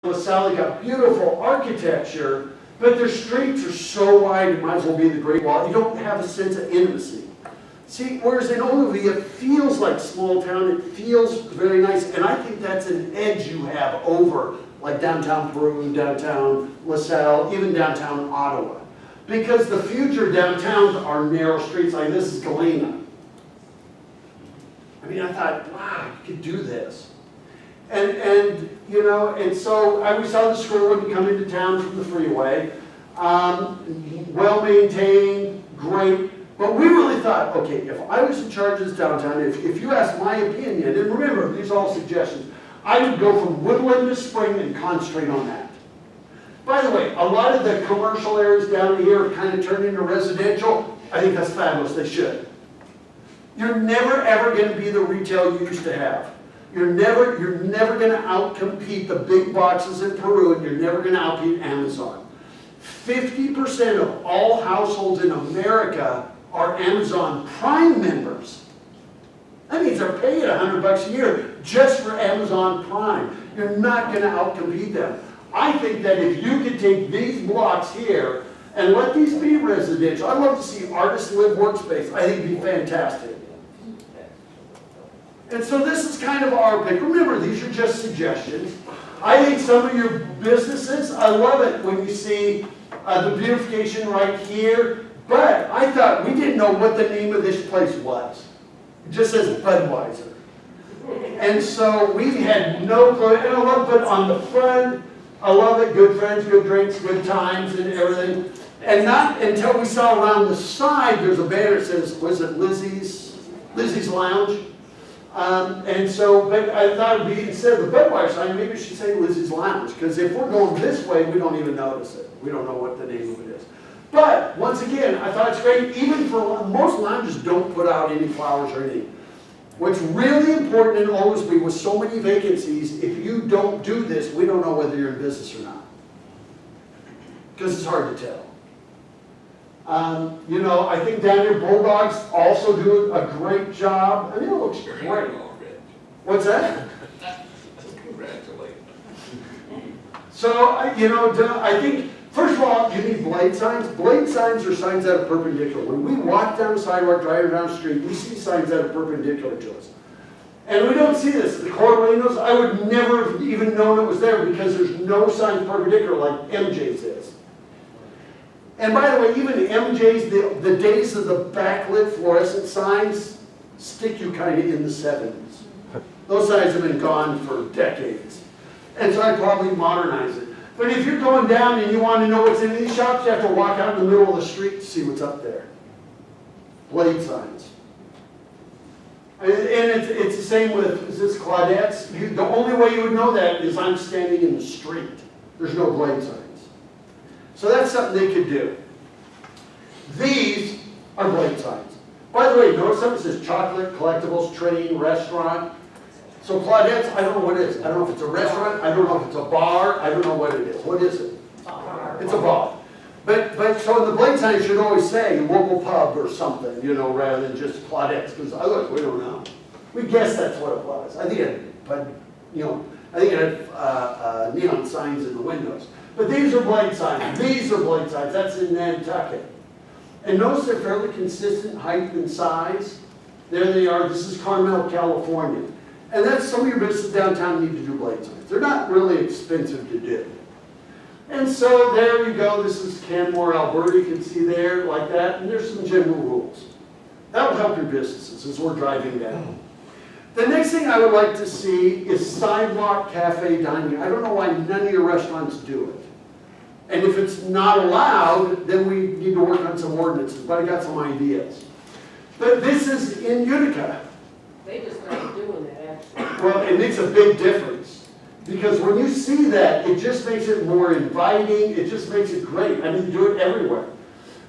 LaSalle, they got beautiful architecture, but their streets are so wide, it might as well be the Great Wall. You don't have a sense of intimacy. See, whereas in Ogilvie, it feels like small town, it feels very nice, and I think that's an edge you have over like downtown Peru, downtown LaSalle, even downtown Ottawa. Because the future downtowns are narrow streets, like this is Galena. I mean, I thought, wow, you could do this. And you know, and so I always saw the school when you come into town from the freeway. Well-maintained, great. But we really thought, okay, if I was in charge of this downtown, if you asked my opinion, and remember, these are all suggestions, I would go from Woodland to Spring and concentrate on that. By the way, a lot of the commercial areas down here kind of turned into residential. I think that's fabulous, they should. You're never ever going to be the retail you used to have. You're never going to outcompete the big boxes in Peru, and you're never going to outcompete Amazon. 50% of all households in America are Amazon Prime members. That means they're paying $100 a year just for Amazon Prime. You're not going to outcompete them. I think that if you could take these blocks here and let these be residential, I'd love to see artists live workspace. I think it'd be fantastic. And so this is kind of our pick. Remember, these are just suggestions. I think some of your businesses, I love it when you see the beautification right here. But I thought we didn't know what the name of this place was. It just says Budweiser. And so we had no clue. And I love it on the front. I love it. Good friends, good drinks, good times, and everything. And not until we saw around the side, there's a banner that says, was it Lizzie's Lounge? And so, but I thought it would be, instead of the Budweiser sign, maybe we should say Lizzie's Lounge. Because if we're going this way, we don't even notice it. We don't know what the name of it is. But, once again, I thought it's great. Even for most lounges don't put out any flowers or anything. What's really important in Oglesby with so many vacancies, if you don't do this, we don't know whether you're in business or not. Because it's hard to tell. You know, I think down here Bulldogs also do a great job. I mean, it looks great. What's that? Congratulations. So, you know, I think, first of all, you need blade signs. Blade signs are signs that are perpendicular. When we walk down the sidewalk, driving down the street, we see signs that are perpendicular to us. And we don't see this. The Coralinos, I would never have even known it was there because there's no signs perpendicular like MJ's is. And by the way, even MJ's, the days of the backlit fluorescent signs stick you kind of in the 70s. Those signs have been gone for decades. And so I'd probably modernize it. But if you're going down and you want to know what's in these shops, you have to walk out in the middle of the street to see what's up there. Blade signs. And it's the same with, is this Claudette's? The only way you would know that is I'm standing in the street. There's no blade signs. So that's something they could do. These are blade signs. By the way, notice something that says chocolate, collectibles, train, restaurant. So Claudette's, I don't know what it is. I don't know if it's a restaurant. I don't know if it's a bar. I don't know what it is. What is it? It's a bar. But so the blade sign should always say local pub or something, you know, rather than just Claudette's, because otherwise we don't know. We guess that's what it was. I think it had neon signs in the windows. But these are blade signs. These are blade signs. That's in Nantucket. And notice they're fairly consistent height and size. There they are. This is Carmel, California. And that's some of your businesses downtown need to do blade signs. They're not really expensive to do. And so there you go. This is Canmore, Alberta. You can see there like that. And there's some general rules. That will help your businesses as we're driving down. The next thing I would like to see is sidewalk cafe dining. I don't know why none of your restaurants do it. And if it's not allowed, then we need to work on some ordinances. But I got some ideas. But this is in Utica. They just started doing that, actually. Well, it makes a big difference. Because when you see that, it just makes it more inviting. It just makes it great. I mean, you do it everywhere.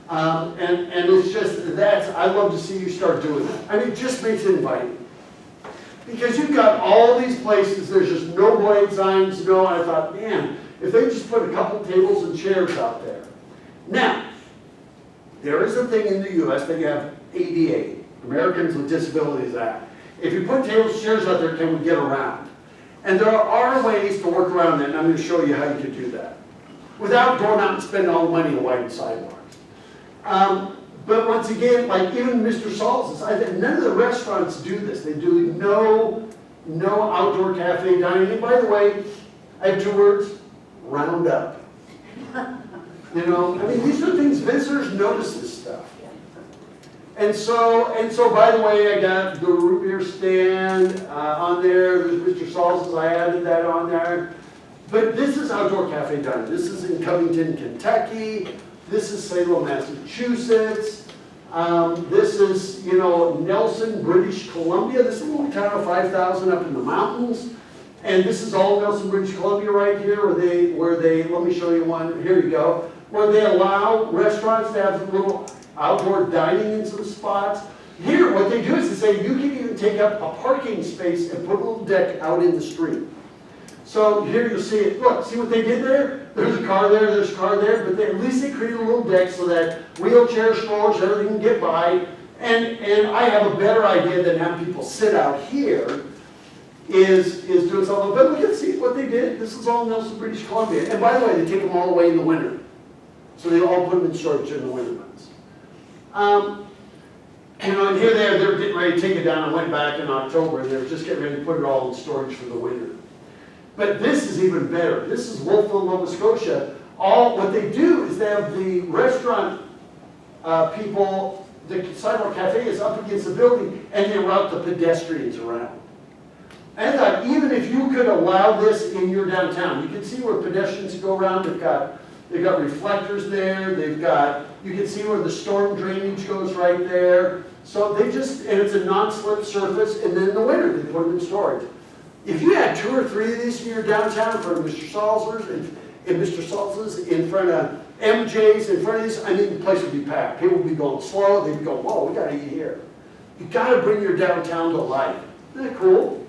And it's just, I'd love to see you start doing that. I mean, it just makes it inviting. Because you've got all these places, there's just no blade signs, no, and I thought, man, if they just put a couple tables and chairs out there. Now, there is a thing in the U.S. that you have ADA, Americans with Disabilities Act. If you put tables and chairs out there, can we get around? And there are ways to work around that, and I'm going to show you how you could do that without going out and spending all the money to widen sidewalks. But once again, like even Mr. Salz's, none of the restaurants do this. They do no outdoor cafe dining. And by the way, I have 2 words: round up. You know, I mean, these are things visitors notice this stuff. And so by the way, I got the root beer stand on there. There's Mr. Salz's, I added that on there. But this is outdoor cafe dining. This is in Covington, Kentucky. This is Salem, Massachusetts. This is, you know, Nelson, British Columbia. This is a little town of 5,000 up in the mountains. And this is all Nelson, British Columbia right here, where they, let me show you one, here you go, where they allow restaurants to have little outdoor dining in some spots. Here, what they do is they say you can even take up a parking space and put a little deck out in the street. So here you'll see it. Look, see what they did there? There's a car there, there's a car there, but at least they created a little deck so that wheelchair strollers, everything can get by. And I have a better idea than having people sit out here is doing something. But look at, see what they did? This is all Nelson, British Columbia. And by the way, they take them all away in the winter. So they all put them in storage in the winter months. You know, and here they're getting ready to take it down. I went back in October and they were just getting ready to put it all in storage for the winter. But this is even better. This is Wolfville, Nova Scotia. What they do is they have the restaurant people, the sidewalk cafe is up against the building, and they route the pedestrians around. And I thought, even if you could allow this in your downtown, you can see where pedestrians go around. They've got reflectors there. You can see where the storm drainage goes right there. So and it's a non-slip surface, and then in the winter they put them in storage. If you had 2 or 3 of these in your downtown, in front of Mr. Salz's, and Mr. Salz's, in front of MJ's, in front of these, I mean, the place would be packed. People would be going slow. They'd be going, whoa, we got to eat here. You got to bring your downtown to life. Isn't that cool?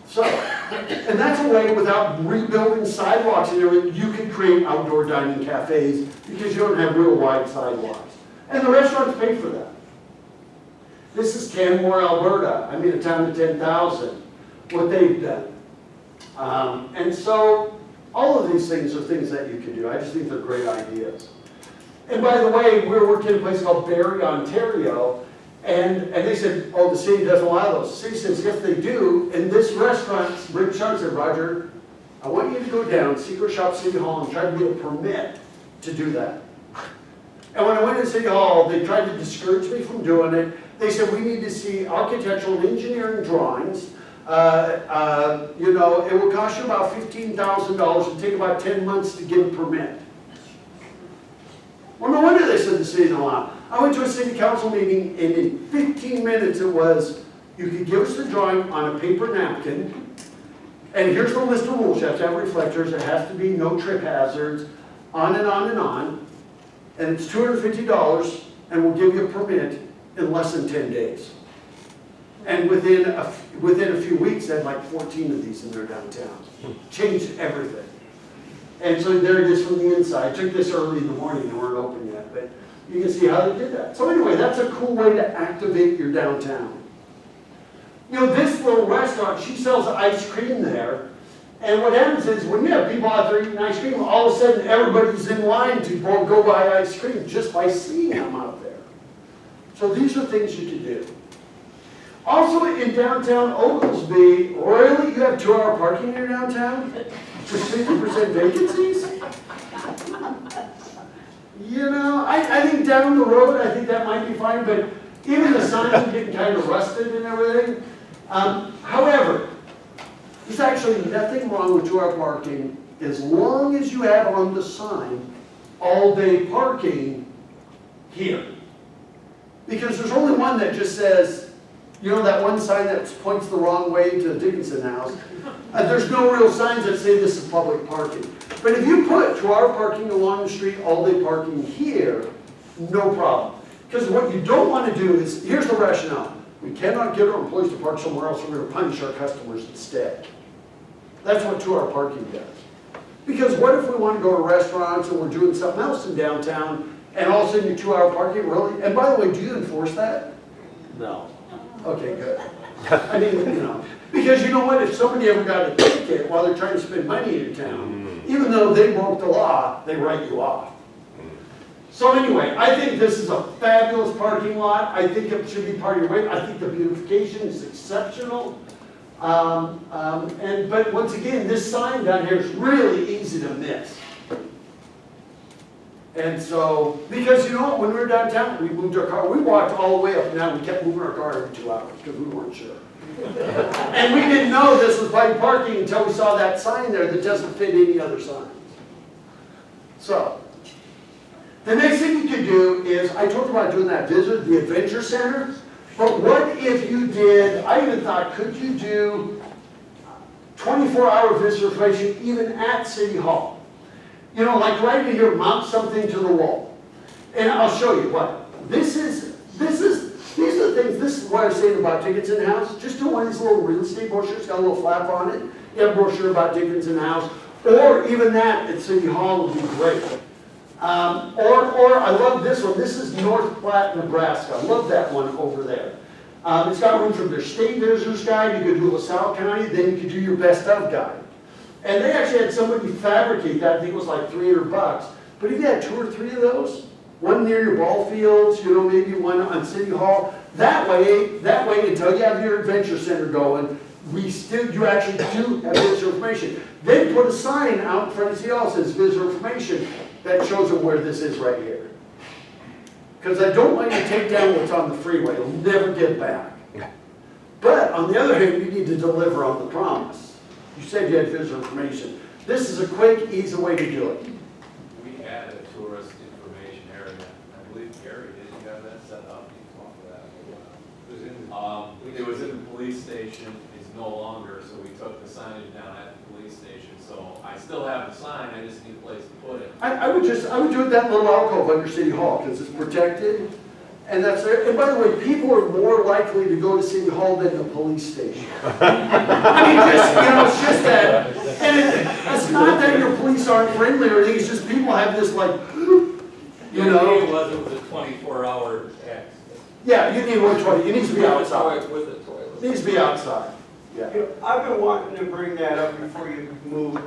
So, and that's a way, without rebuilding sidewalks and everything, you can create outdoor dining cafes because you don't have real wide sidewalks. And the restaurants pay for that. This is Canmore, Alberta. I mean, a town of 10,000. What they've done. And so all of these things are things that you can do. I just think they're great ideas. And by the way, we're working in a place called Barrie, Ontario, and they said, oh, the city doesn't allow those. The city says, yes, they do. And this restaurant, Rick Sharp said, Roger, I want you to go down, Secret Shop City Hall, and try to get a permit to do that. And when I went to City Hall, they tried to discourage me from doing it. They said, we need to see architectural and engineering drawings. You know, it will cost you about $15,000 and take about 10 months to get a permit. Well, no wonder they said the city didn't allow. I went to a city council meeting, and in 15 minutes it was, you could give us the drawing on a paper napkin, and here's the list of rules. You have to have reflectors, there has to be no trip hazards, on and on and on, and it's $250, and we'll give you a permit in less than 10 days. And within a few weeks, they had like 14 of these in their downtown. Changed everything. And so there it is from the inside. I took this early in the morning, they weren't open yet, but you can see how they did that. So anyway, that's a cool way to activate your downtown. You know, this little restaurant, she sells ice cream there. And what happens is when you have people out there eating ice cream, all of a sudden everybody's in line to go buy ice cream just by seeing them out there. So these are things you can do. Also in downtown Oglesby, really, you have 2-hour parking in your downtown with 50% vacancies? You know, I think down the road, I think that might be fine, but even the signs are getting kind of rusted and everything. However, there's actually nothing wrong with 2-hour parking as long as you have on the sign all-day parking here. Because there's only one that just says, you know, that one sign that points the wrong way to the Dickinson House. There's no real signs that say this is public parking. But if you put 2-hour parking along the street, all-day parking here, no problem. Because what you don't want to do is, here's the rationale. We cannot get our employees to park somewhere else, we're going to punish our customers instead. That's what 2-hour parking does. Because what if we want to go to restaurants and we're doing something else in downtown, and all of a sudden you're 2-hour parking, really? And by the way, do you enforce that? No. Okay, good. I mean, you know, Because you know what, if somebody ever got a ticket while they're trying to spend money in town, even though they broke the law, they write you off. So anyway, I think this is a fabulous parking lot. I think it should be part of your way. I think the beautification is exceptional. But once again, this sign down here is really easy to miss. And so, because you know what, when we were downtown, we moved our car, we walked all the way up and down, we kept moving our car every 2 hours because we weren't sure. And we didn't know this was bike parking until we saw that sign there that doesn't fit any other signs. So, the next thing you could do is, I talked about doing that visit, the Adventure Center, but what if you did, I even thought, could you do 24-hour visitor information even at City Hall? You know, like right in here, mount something to the wall. And I'll show you what. These are the things, this is what I was saying about tickets in the house. Just do one of these little real estate brochures, got a little flap on it. You have a brochure about tickets in the house. Or even that at City Hall would be great. Or I love this one. This is North Platte, Nebraska. I love that one over there. It's got room for their state visitors guide. You could do LaSalle County, then you could do your best of guide. And they actually had somebody fabricate that. I think it was like $300. But if you had 2 or 3 of those, one near your ball fields, you know, maybe one on City Hall. That way, until you have your Adventure Center going, you actually do have visitor information. Then put a sign out in front of City Hall that says visitor information that shows them where this is right here. Because I don't want you to take down what's on the freeway. It'll never get back. But on the other hand, you need to deliver on the promise. You said you had visitor information. This is a quick, easy way to do it. We had a tourist information area. I believe Gary, did you have that set up? You talked about that. It was in the police station. It's no longer, so we took the signage down at the police station. So I still have the sign. I just need a place to put it. I would do it that little alcove under City Hall because it's protected. And that's there. And by the way, people are more likely to go to City Hall than the police station. I mean, it's just that. And it's not that your police aren't friendly or anything. It's just people have this like, you know. It was a 24-hour access. Yeah, you need 120. It needs to be outside. With a toilet. It needs to be outside. Yeah. I've been wanting to bring that up before you move.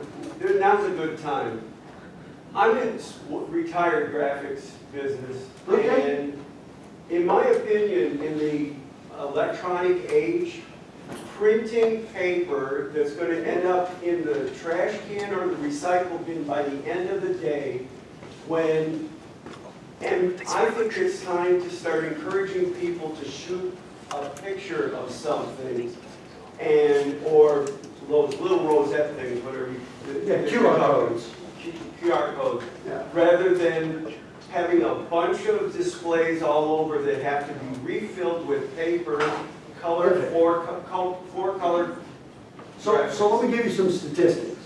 Now's a good time. I'm in retired graphics business, Okay. and in my opinion, in the electronic age, printing paper that's going to end up in the trash can or the recycle bin by the end of the day, and I think it's time to start encouraging people to shoot a picture of something, or those little rosette things, whatever you. Yeah, QR codes. QR codes, Yeah. rather than having a bunch of displays all over that have to be refilled with paper, colored, Okay. four colored. So let me give you some statistics.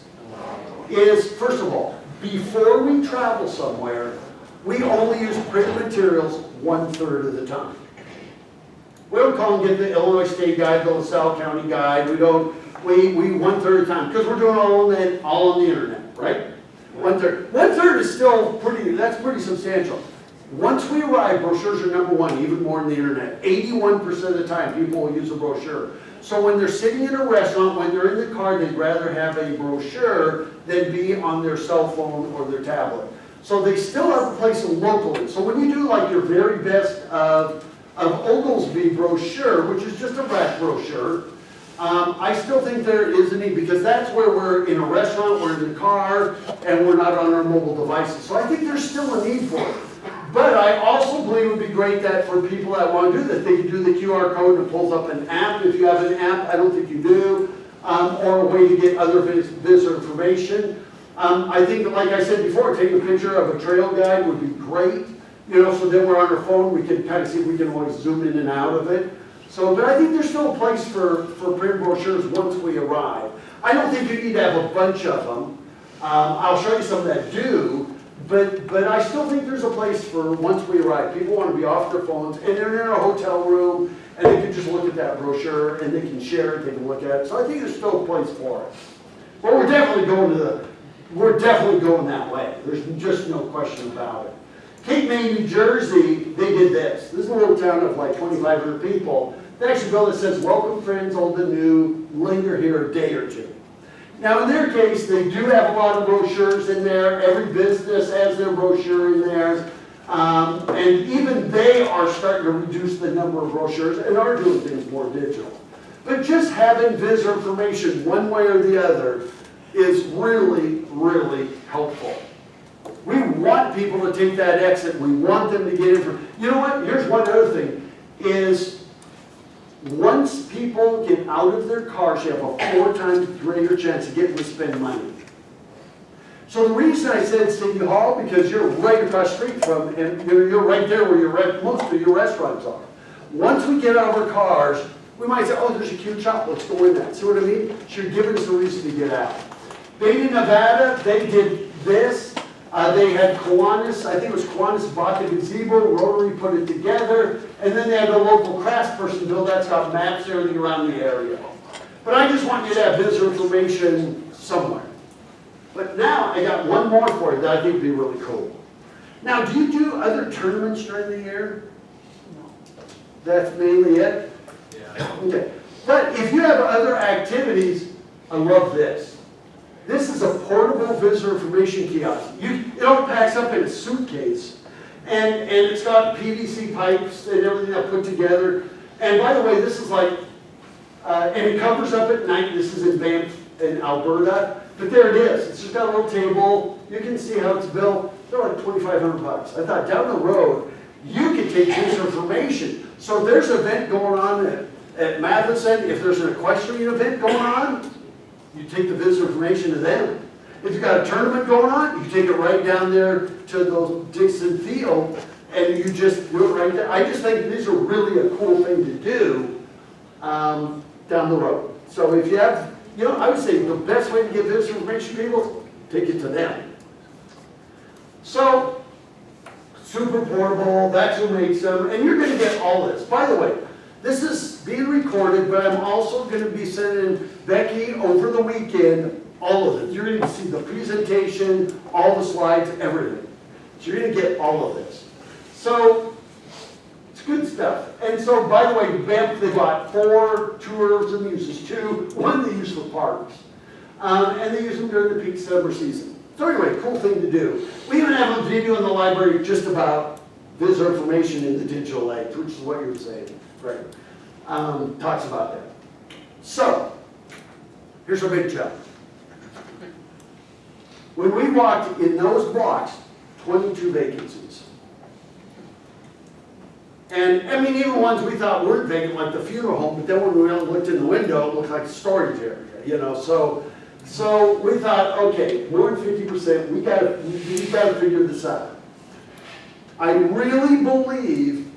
First of all, before we travel somewhere, we only use print materials 1/3 of the time. We don't call and get the Illinois State Guide, the LaSalle County Guide. We 1/3 of the time because we're doing all on the internet, right? 1/3. 1/3 is still that's pretty substantial. Once we arrive, brochures are number one, even more on the internet. 81% of the time, people will use a brochure. So when they're sitting in a restaurant, when they're in the car, they'd rather have a brochure than be on their cell phone or their tablet. So they still have a place locally. So when you do like your very best of Oglesby brochure, which is just a rack brochure, I still think there is a need because that's where we're in a restaurant, we're in the car, and we're not on our mobile devices. So I think there's still a need for it. But I also believe it would be great that for people that want to do this, they can do the QR code and it pulls up an app. If you have an app, I don't think you do, or a way to get other visitor information. I think, like I said before, taking a picture of a trail guide would be great. You know, so then we're on our phone, we can kind of see if we can always zoom in and out of it. So, but I think there's still a place for print brochures once we arrive. I don't think you need to have a bunch of them. I'll show you some that do, but I still think there's a place for once we arrive. People want to be off their phones, and they're in a hotel room, and they can just look at that brochure, and they can share it, they can look at it. So I think there's still a place for it. But we're definitely going that way. There's just no question about it. Cape May, New Jersey, they did this. This is a little town of like 2,500 people. They actually built it says, welcome friends, old and new, linger here a day or two. Now, in their case, they do have a lot of brochures in there. Every business has their brochure in there. And even they are starting to reduce the number of brochures and are doing things more digital. But just having visitor information one way or the other is really, really helpful. We want people to take that exit. We want them to get in. You know what? Here's one other thing is once people get out of their cars, you have a 4 times greater chance of getting to spend money. So the reason I said City Hall, because you're right across the street from, and you're right there where most of your restaurants are. Once we get out of our cars, we might say, oh, there's a cute shop, let's go in that. See what I mean? So you're giving us a reason to get out. Beatty, Nevada, they did this. They had Kiwanis, I think it was Kiwanis bought the gazebo, Rotary put it together, and then they had a local crafts person build, that's got maps, everything around the area. But I just want you to have visitor information somewhere. But now, I got one more for you that I think would be really cool. Now, do you do other tournaments during the year? No. That's mainly it? Yeah. Okay. But if you have other activities, I love this. This is a portable visitor information kiosk. It all packs up in a suitcase, and it's got PVC pipes and everything that put together. And by the way, this is like, and it covers up at night. This is in Banff, in Alberta. But there it is. It's just got a little table. You can see how it's built. They're like $2,500. I thought down the road, you could take this information. So if there's an event going on at Matheson, if there's an equestrian event going on, you take the visitor information to them. If you've got a tournament going on, you take it right down there to those Dixon Field, and you just do it right there. I just think these are really a cool thing to do down the road. So if you have, I would say the best way to get visitor information to people, take it to them. So, super portable, that's who makes them, and you're going to get all this. By the way, this is being recorded, but I'm also going to be sending Becky over the weekend all of it. You're going to see the presentation, all the slides, everything. So you're going to get all of this. So it's good stuff. And so, by the way, Banff, they bought 4 tourism uses, 2. One they use for parks. And they use them during the peak summer season. So anyway, cool thing to do. We even have a video in the library just about visitor information in the digital age, which is what you were saying. Right. Talks about that. So, here's our big challenge. When we walked in those blocks, 22 vacancies. And, I mean, even ones we thought weren't vacant, like the funeral home, but then when we looked in the window, it looked like a storage area, So we thought, okay, more than 50%, we gotta figure this out. I really believe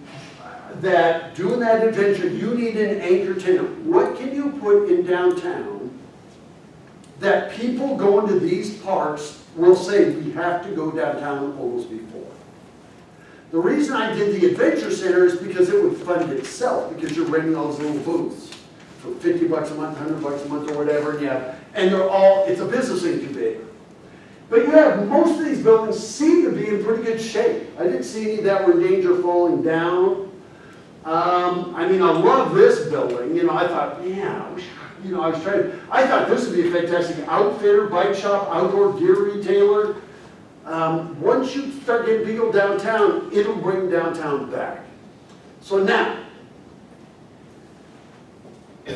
that doing that adventure, you need an anchor tenant. What can you put in downtown that people going to these parks will say, we have to go downtown almost before? The reason I did the Adventure Center is because it would fund itself, because you're renting all those little booths for $50 a month, $100 a month, or whatever, and they're all, it's a business incubator. But you have, most of these buildings seem to be in pretty good shape. I didn't see any that were in danger of falling down. I mean, I love this building. I thought, man, I thought this would be a fantastic outfitter, bike shop, outdoor gear retailer. Once you start getting people downtown, it'll bring downtown back. So now,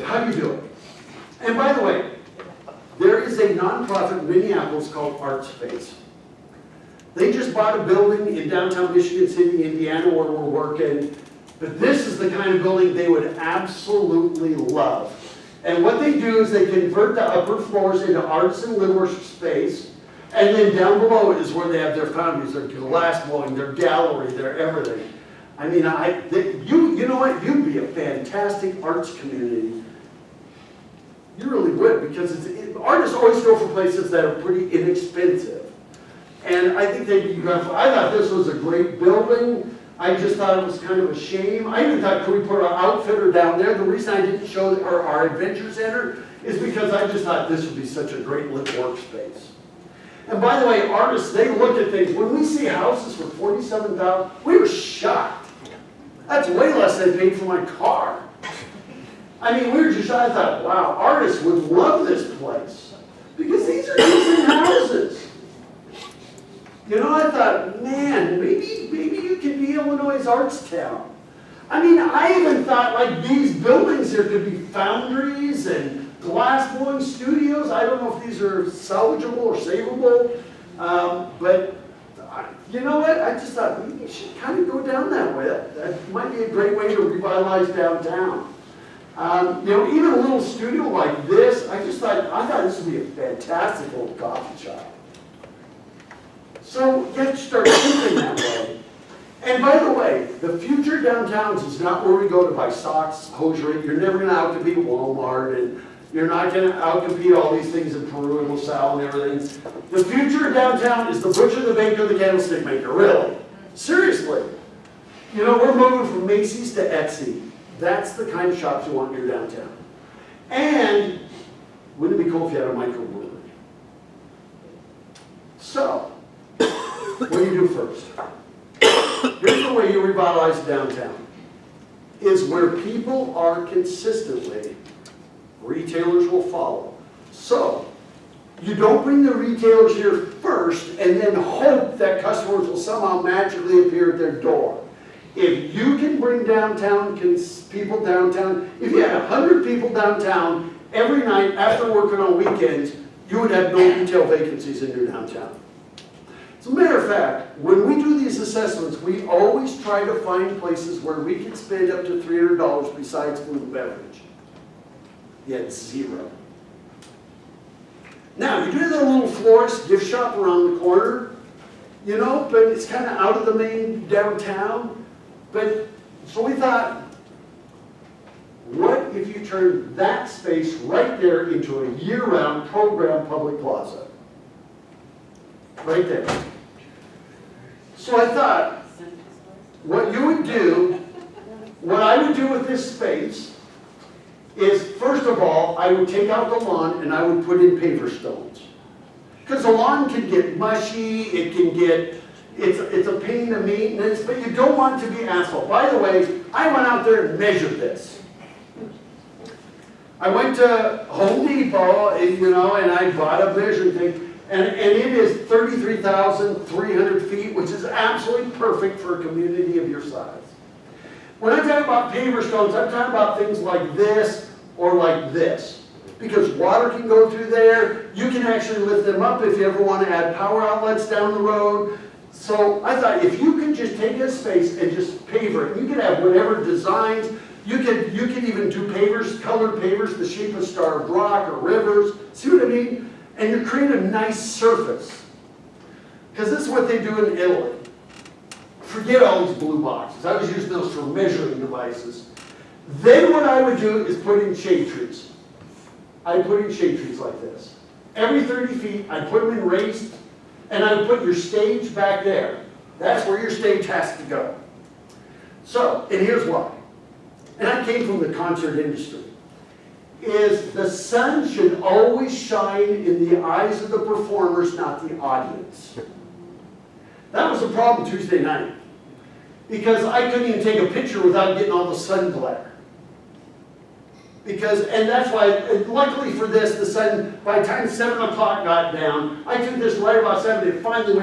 how do you do it? And by the way, there is a nonprofit in Minneapolis called ArtSpace. They just bought a building in downtown Michigan City, Indiana, where we're working. But this is the kind of building they would absolutely love. And what they do is they convert the upper floors into arts and litter space. And then down below is where they have their foundries, their glass blowing, their gallery, their everything. I mean, you know what? You'd be a fantastic arts community. You really would, because artists always go for places that are pretty inexpensive. And I think they'd be beautiful. I thought this was a great building. I just thought it was kind of a shame. I even thought, could we put our outfitter down there? The reason I didn't show our Adventure Center is because I just thought this would be such a great lit workspace. And by the way, artists, they look at things. When we see houses for $47,000, we were shocked. That's way less than I paid for my car. I mean, I thought, wow, artists would love this place. Because these are decent houses. You know, I thought, man, maybe you could be Illinois' arts town. I mean, I even thought like these buildings here could be foundries and glass blowing studios. I don't know if these are salvageable or savable, but you know what? I just thought maybe you should kind of go down that way. That might be a great way to revitalize downtown. You know, even a little studio like this, I thought this would be a fantastic little coffee shop. So you have to start thinking that way. And by the way, the future downtowns is not where we go to buy socks, hosiery. You're never going to outcompete Walmart, and you're not going to outcompete all these things in Peru and LaSalle and everything. The future of downtown is the butcher, the baker, the candlestick maker, really. Seriously. You know, we're moving from Macy's to Etsy. That's the kind of shops you want in your downtown. And wouldn't it be cool if you had a microbrewery? So, what do you do first? Here's the way you revitalize downtown. Is where people are consistently, retailers will follow. So, you don't bring the retailers here first and then hope that customers will somehow magically appear at their door. If you can bring downtown, people downtown, if you had 100 people downtown every night after working on weekends, you would have no retail vacancies in your downtown. As a matter of fact, when we do these assessments, we always try to find places where we can spend up to $300 besides food and beverage. Yet zero. Now, you do the little florist gift shop around the corner, you know, but it's kind of out of the main downtown. But, so we thought, what if you turn that space right there into a year-round program public plaza? Right there. So I thought, what you would do, what I would do with this space is, first of all, I would take out the lawn and I would put in paver stones. Because the lawn can get mushy, it can get, it's a pain to maintenance, but you don't want it to be asphalt. By the way, I went out there and measured this. I went to Home Depot, you know, and I bought a measuring thing. And it is 33,300 feet, which is absolutely perfect for a community of your size. When I talk about paver stones, I'm talking about things like this or like this. Because water can go through there. You can actually lift them up if you ever want to add power outlets down the road. So I thought if you could just take a space and just paver it, you could have whatever designs. You could even do pavers, colored pavers, the shape of Starved Rock or rivers. See what I mean? And you create a nice surface. Because this is what they do in Italy. Forget all these blue boxes. I was using those for measuring devices. Then what I would do is put in shade trees. I put in shade trees like this. Every 30 feet, I put them in raised, and I would put your stage back there. That's where your stage has to go. So, and here's why. And I came from the concert industry. Is the sun should always shine in the eyes of the performers, not the audience. That was the problem Tuesday night. Because I couldn't even take a picture without getting all the sun glare. And that's why, luckily for this, the sun, by the time 7 o'clock got down, I took this right about 7, it finally went